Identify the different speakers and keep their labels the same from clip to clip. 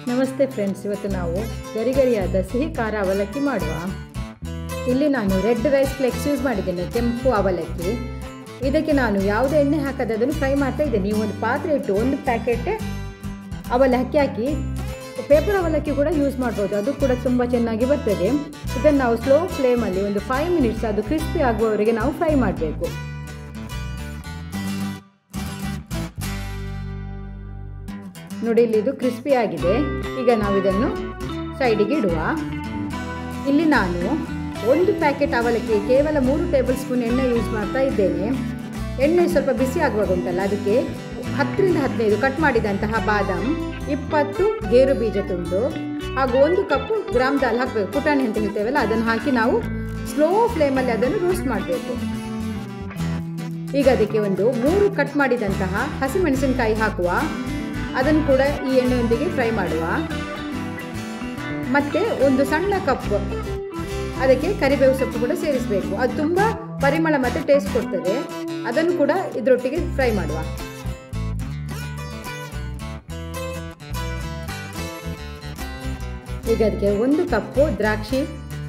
Speaker 1: ನಮಸ್ತೆ ಫ್ರೆಂಡ್ಸ್, ಇವತ್ತು ನಾವು ಗರಿಗರಿಯಾದ ಸಿಹಿ ಖಾರ ಅವಲಕ್ಕಿ ಮಾಡುವ. ಇಲ್ಲಿ ನಾನು ರೆಡ್ ರೈಸ್ ಫ್ಲೆಕ್ಸ್ ಯೂಸ್ ಮಾಡಿದ್ದೇನೆ, ಕೆಂಪು ಅವಲಕ್ಕಿ. ಇದಕ್ಕೆ ನಾನು ಯಾವುದೇ ಎಣ್ಣೆ ಹಾಕದೆ ಅದನ್ನು ಫ್ರೈ ಮಾಡ್ತಾ ಇದ್ದೇನೆ. ನೀವು ಒಂದು ಪಾತ್ರೆ ಇಟ್ಟು ಒಂದು ಪ್ಯಾಕೆಟ್ ಅವಲಕ್ಕಿ ಹಾಕಿ ಪೇಪರ್ ಅವಲಕ್ಕಿ ಕೂಡ ಯೂಸ್ ಮಾಡ್ಬೋದು, ಅದು ಕೂಡ ತುಂಬ ಚೆನ್ನಾಗಿ ಬರ್ತದೆ. ಇದನ್ನು ನಾವು ಸ್ಲೋ ಫ್ಲೇಮಲ್ಲಿ ಒಂದು 5 ಮಿನಿಟ್ಸ್ ಅದು ಕ್ರಿಸ್ಪಿ ಆಗುವವರೆಗೆ ನಾವು ಫ್ರೈ ಮಾಡಬೇಕು. ನೋಡಿ, ಇಲ್ಲಿ ಇದು ಕ್ರಿಸ್ಪಿ ಆಗಿದೆ. ಈಗ ನಾವು ಇದನ್ನು ಸೈಡಿಗೆ ಇಡುವ. ಇಲ್ಲಿ ನಾನು ಒಂದು ಪ್ಯಾಕೆಟ್ ಅವಲಕ್ಕಿ ಕೇವಲ 3 ಟೇಬಲ್ ಸ್ಪೂನ್ ಎಣ್ಣೆ ಯೂಸ್ ಮಾಡ್ತಾ ಇದ್ದೇನೆ. ಎಣ್ಣೆ ಸ್ವಲ್ಪ ಬಿಸಿ ಆಗುವಾಗ ಉಂಟಲ್ಲ, ಅದಕ್ಕೆ 10 ರಿಂದ 15 ಕಟ್ ಮಾಡಿದಂತಹ ಬಾದಾಮ್, 20 ಗೇರು ಬೀಜ ತುಂಡು ಹಾಗೂ 1 ಕಪ್ಪು ಗ್ರಾಮ್ ದಾಲ್ ಹಾಕಬೇಕು. ಪುಟಾಣಿ ಅಂತ ಹೇಳ್ತೇವಲ್ಲ, ಅದನ್ನು ಹಾಕಿ ನಾವು ಸ್ಲೋ ಫ್ಲೇಮಲ್ಲಿ ಅದನ್ನು ರೋಸ್ಟ್ ಮಾಡಬೇಕು. ಈಗ ಅದಕ್ಕೆ ಒಂದು 3 ಕಟ್ ಮಾಡಿದಂತಹ ಹಸಿಮೆಣಸಿನಕಾಯಿ ಹಾಕುವ. ಅದನ್ನು ಕೂಡ ಈ ಎಣ್ಣೆಯೊಂದಿಗೆ ಫ್ರೈ ಮಾಡುವ. ಮತ್ತು ಒಂದು ಸಣ್ಣ ಕಪ್ ಅದಕ್ಕೆ ಕರಿಬೇವು ಸೊಪ್ಪು ಕೂಡ ಸೇರಿಸಬೇಕು. ಅದು ತುಂಬ ಪರಿಮಳ ಮತ್ತು ಟೇಸ್ಟ್ ಕೊಡ್ತದೆ. ಅದನ್ನು ಕೂಡ ಇದರೊಟ್ಟಿಗೆ ಫ್ರೈ ಮಾಡುವ. ಈಗ ಅದಕ್ಕೆ 1 ಕಪ್ಪು ದ್ರಾಕ್ಷಿ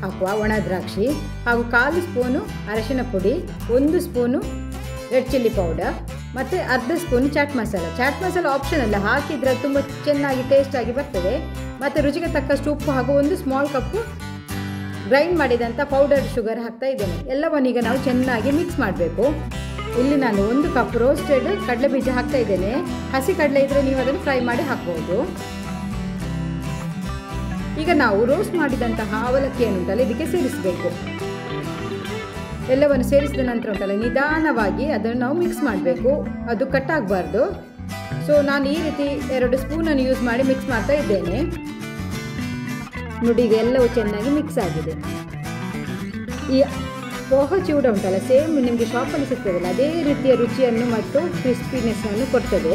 Speaker 1: ಹಾಕುವ, ಒಣ ದ್ರಾಕ್ಷಿ, ಹಾಗೂ 1/4 ಸ್ಪೂನು ಅರಶಿನ ಪುಡಿ, 1 ಸ್ಪೂನು ರೆಡ್ ಚಿಲ್ಲಿ ಪೌಡರ್ ಮತ್ತು ಅರ್ಧ ಸ್ಪೂನ್ ಚಾಟ್ ಮಸಾಲ. ಚಾಟ್ ಮಸಾಲ ಆಪ್ಷನಲ್ಲ, ಹಾಕಿದರೆ ತುಂಬ ಚೆನ್ನಾಗಿ ಟೇಸ್ಟಾಗಿ ಬರ್ತದೆ. ಮತ್ತು ರುಚಿಗೆ ತಕ್ಕಷ್ಟು ಉಪ್ಪು ಹಾಗೂ 1 ಸ್ಮಾಲ್ ಕಪ್ಪು ಗ್ರೈಂಡ್ ಮಾಡಿದಂಥ ಪೌಡರ್ ಶುಗರ್ ಹಾಕ್ತಾ ಇದ್ದೇನೆ. ಎಲ್ಲವನ್ನು ಈಗ ನಾವು ಚೆನ್ನಾಗಿ ಮಿಕ್ಸ್ ಮಾಡಬೇಕು. ಇಲ್ಲಿ ನಾನು 1 ಕಪ್ ರೋಸ್ಟೆಡ್ ಕಡಲೆ ಬೀಜ ಹಾಕ್ತಾ ಇದ್ದೇನೆ. ಹಸಿ ಕಡಲೆ ಇದ್ದರೆ ನೀವು ಅದನ್ನು ಫ್ರೈ ಮಾಡಿ ಹಾಕ್ಬೋದು. ಈಗ ನಾವು ರೋಸ್ಟ್ ಮಾಡಿದಂತಹ ಅವಲಕ್ಕಿಯನ್ನು ಉಂಟಲ್ಲ ಇದಕ್ಕೆ ಸೇರಿಸಬೇಕು. ಎಲ್ಲವನ್ನು ಸೇರಿಸಿದ ನಂತರ ಉಂಟಲ್ಲ, ನಿಧಾನವಾಗಿ ಅದನ್ನು ನಾವು ಮಿಕ್ಸ್ ಮಾಡಬೇಕು, ಅದು ಕಟ್ ಆಗಬಾರ್ದು. ಸೊ ನಾನು ಈ ರೀತಿ 2 ಸ್ಪೂನನ್ನು ಯೂಸ್ ಮಾಡಿ ಮಿಕ್ಸ್ ಮಾಡ್ತಾ ಇದ್ದೇನೆ. ನೋಡಿ, ಈಗ ಎಲ್ಲವೂ ಚೆನ್ನಾಗಿ ಮಿಕ್ಸ್ ಆಗಿದೆ. ಈ ಪೋಹ ಚಿವಡ ಉಂಟಲ್ಲ, ಸೇಮ್ ನಿಮಗೆ ಶಾಪಲ್ಲಿ ಸಿಗ್ತದಲ್ಲ, ಅದೇ ರೀತಿಯ ರುಚಿಯನ್ನು ಮತ್ತು ಕ್ರಿಸ್ಪಿನೆಸ್ಸನ್ನು ಕೊಡ್ತದೆ.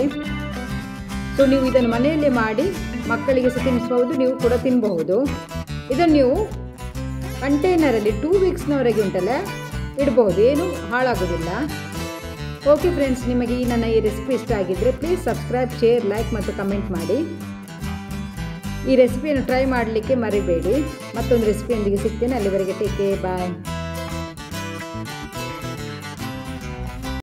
Speaker 1: ಸೊ ನೀವು ಇದನ್ನು ಮನೆಯಲ್ಲೇ ಮಾಡಿ ಮಕ್ಕಳಿಗೆ ಸಹ ತಿನ್ನಿಸಬಹುದು, ನೀವು ಕೂಡ ತಿನ್ನಬಹುದು. ಇದನ್ನು ನೀವು ಕಂಟೈನರಲ್ಲಿ 2 ವೀಕ್ಸ್ನವರೆಗೆ ಉಂಟಲ್ಲ ಇಡಬಹುದು, ಏನು ಹಾಳಾಗೋದಿಲ್ಲ. ಓಕೆ ಫ್ರೆಂಡ್ಸ್, ನಿಮಗೆ ನನ್ನ ಈ ರೆಸಿಪಿ ಇಷ್ಟ ಆಗಿದ್ದರೆ ಪ್ಲೀಸ್ ಸಬ್ಸ್ಕ್ರೈಬ್, ಶೇರ್, ಲೈಕ್ ಮತ್ತು ಕಮೆಂಟ್ ಮಾಡಿ. ಈ ರೆಸಿಪಿಯನ್ನು ಟ್ರೈ ಮಾಡಲಿಕ್ಕೆ ಮರಿಬೇಡಿ. ಮತ್ತೊಂದು ರೆಸಿಪಿಯೊಂದಿಗೆ ಸಿಗ್ತೇನೆ. ಅಲ್ಲಿವರೆಗೆ ಟೇಕ್ ಕೇರ್, ಬಾಯ್.